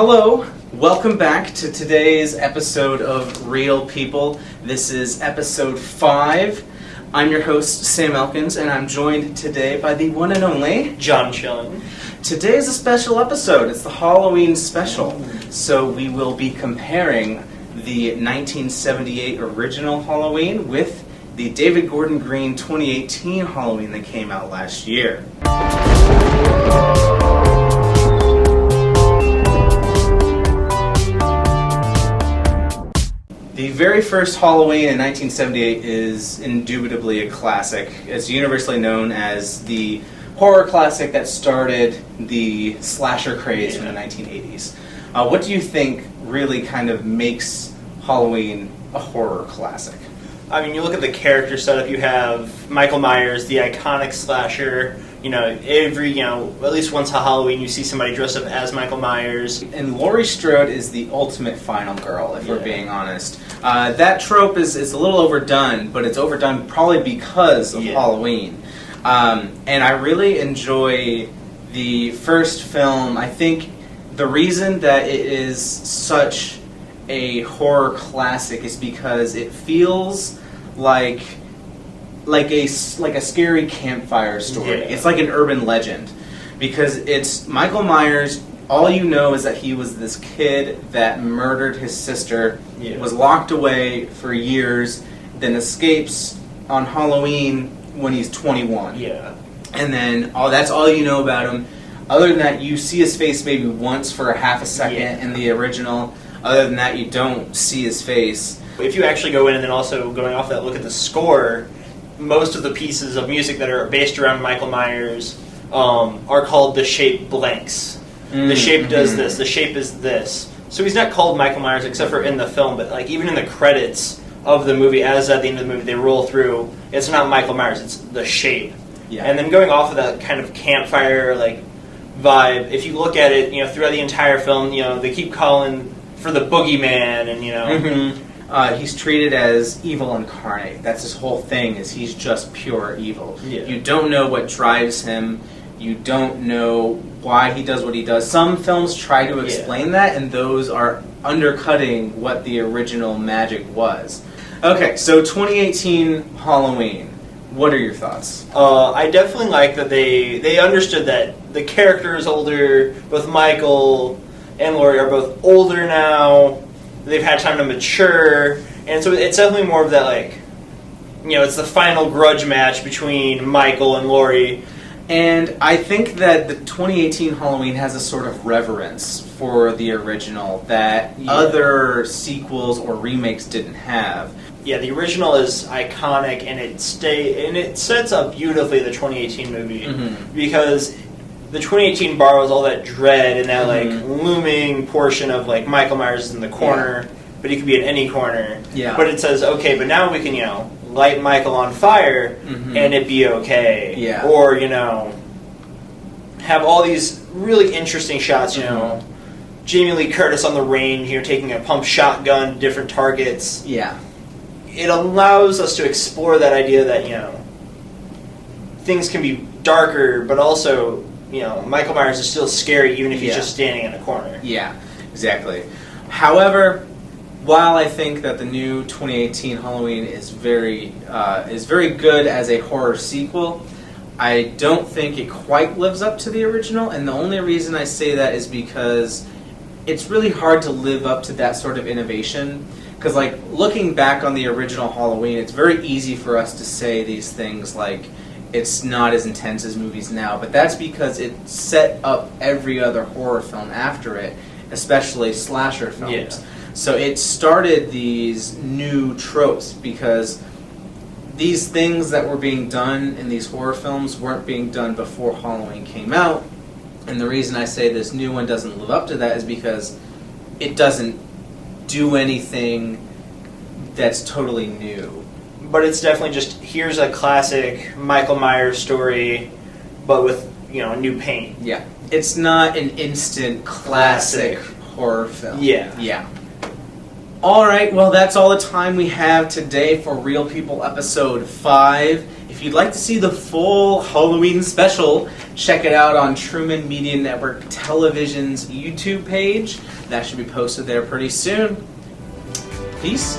Hello, welcome back to today's episode of Real People. This is episode 5. I'm your host, Sam Elkins, and I'm joined today by the one and only John Chilling. Today is a special episode. It's the Halloween special. So we will be comparing the 1978 original Halloween with the David Gordon Green 2018 Halloween that came out last year. The very first Halloween in 1978 is indubitably a classic. It's universally known as the horror classic that started the slasher craze from the 1980s. What do you think really kind of makes Halloween a horror classic? I mean, you look at the character setup. You have Michael Myers, the iconic slasher. At least once a Halloween, you see somebody dressed up as Michael Myers. And Laurie Strode is the ultimate final girl, if we're being honest. That trope is a little overdone, but it's overdone probably because of Halloween. And I really enjoy the first film. I think the reason that it is such a horror classic is because it feels like a scary campfire story. Yeah. It's like an urban legend because it's Michael Myers. All you know is that he was this kid that murdered his sister, was locked away for years, then escapes on Halloween when he's 21. Yeah. And then that's all you know about him. Other than that, you see his face maybe once for a half a second in the original. Other than that, you don't see his face. If you actually go in and then also going off that, look at the score, most of the pieces of music that are based around Michael Myers are called the shape blanks. The shape does this, the shape is this. So he's not called Michael Myers except for in the film, but like even in the credits of the movie, as at the end of the movie they roll through, it's not Michael Myers, it's the shape. Yeah. And then going off of that kind of campfire like vibe, if you look at it, throughout the entire film, they keep calling for the boogeyman and he's treated as evil incarnate. That's his whole thing, is he's just pure evil. Yeah. You don't know what drives him. You don't know why he does what he does. Some films try to explain that, and those are undercutting what the original magic was. Okay, so 2018 Halloween. What are your thoughts? I definitely like that they understood that the character is older. Both Michael and Laurie are both older now. They've had time to mature, and so it's definitely more of that, it's the final grudge match between Michael and Laurie. And I think that the 2018 Halloween has a sort of reverence for the original that other sequels or remakes didn't have. Yeah, the original is iconic, and it sets up beautifully the 2018 movie because the 2018 borrows all that dread and that looming portion of Michael Myers is in the corner, but he could be in any corner. Yeah. But it says, okay, but now we can light Michael on fire and it be okay. Yeah. Or have all these really interesting shots. Jamie Lee Curtis on the range, taking a pump shotgun to different targets. Yeah. It allows us to explore that idea that things can be darker, but also Michael Myers is still scary even if he's just standing in a corner. Yeah, exactly. However, while I think that the new 2018 Halloween is very good as a horror sequel, I don't think it quite lives up to the original, and the only reason I say that is because it's really hard to live up to that sort of innovation. Because, looking back on the original Halloween, it's very easy for us to say these things it's not as intense as movies now, but that's because it set up every other horror film after it, especially slasher films. Yeah. So it started these new tropes because these things that were being done in these horror films weren't being done before Halloween came out. And the reason I say this new one doesn't live up to that is because it doesn't do anything that's totally new. But it's definitely just, here's a classic Michael Myers story, but with, new paint. Yeah. It's not an instant classic horror film. Yeah. Yeah. Alright, well that's all the time we have today for Real People episode 5. If you'd like to see the full Halloween special, check it out on Truman Media Network Television's YouTube page. That should be posted there pretty soon. Peace.